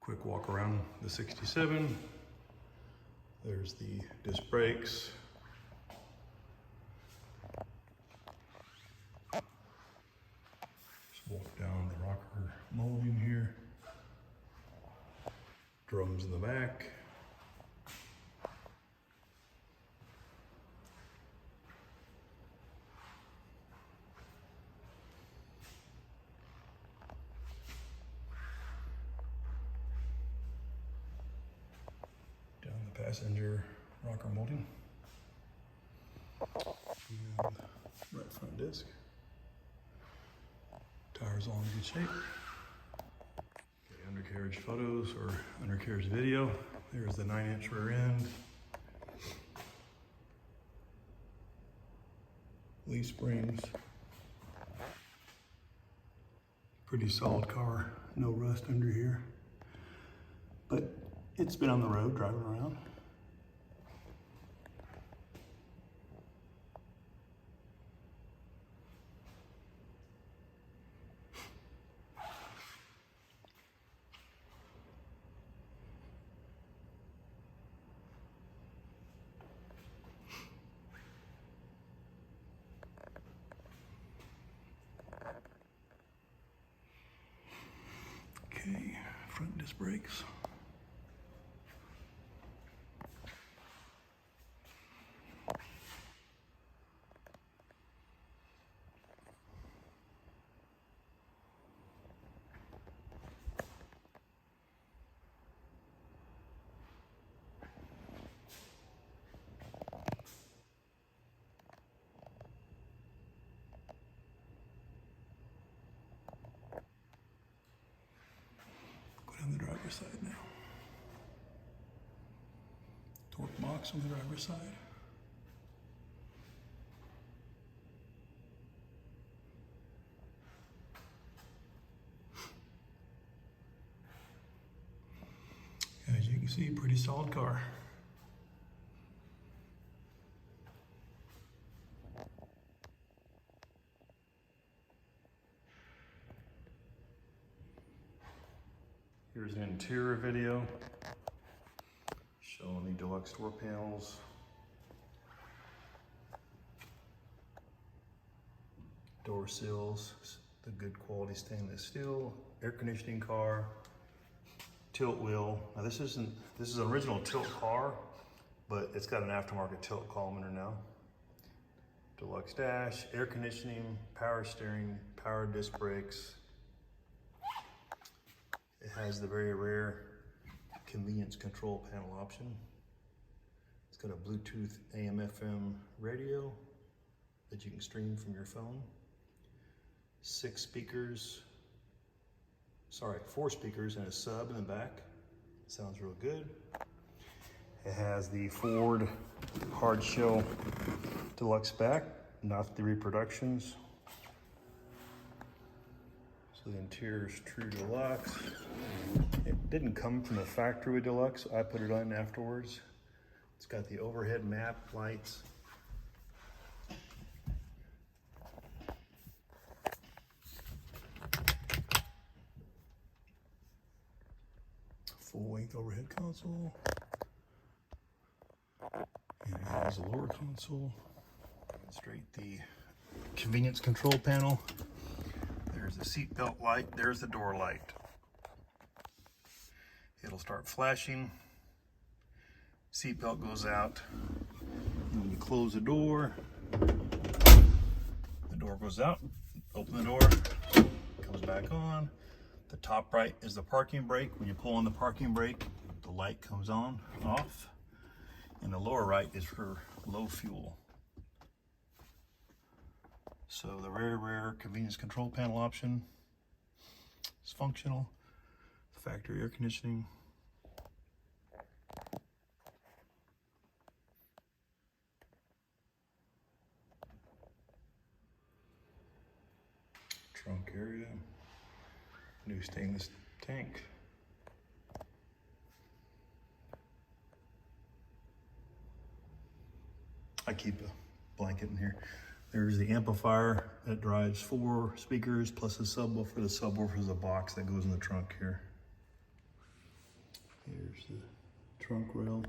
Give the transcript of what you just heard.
Quick walk around the 67. There's the disc brakes. Just walk down the rocker molding here. Drums in the back. Down the passenger rocker molding. And right front disc. Tires all in good shape. Okay, undercarriage photos or undercarriage video. There's the 9-inch rear end. Leaf springs. Pretty solid car, no rust under here. But it's been on the road driving around. Okay, front disc brakes. On the driver's side now. Torque box on the driver's side. As you can see, pretty solid car. Here's an interior video showing the deluxe door panels. Door sills, the good quality stainless steel, air conditioning car, tilt wheel. Now this is an original tilt car, but it's got an aftermarket tilt column in it now. Deluxe dash, air conditioning, power steering, power disc brakes. It has the very rare convenience control panel option. It's got a Bluetooth AM/FM radio that you can stream from your phone. 4 speakers and a sub in the back. Sounds real good. It has the Ford hard shell deluxe back, not the reproductions. So the interior is true deluxe. It didn't come from the factory with deluxe. I put it on afterwards. It's got the overhead map lights. Full-length overhead console. And it has a lower console. Demonstrate the convenience control panel. There's the seat belt light, there's the door light. It'll start flashing. Seat belt goes out. And when you close the door goes out. Open the door, comes back on. The top right is the parking brake. When you pull on the parking brake, the light comes on, off. And the lower right is for low fuel. So the very rare convenience control panel option is functional. Factory air conditioning. Trunk area. New stainless tank. I keep a blanket in here. There's the amplifier that drives 4 speakers plus a subwoofer. The subwoofer is a box that goes in the trunk here. There's the trunk rail.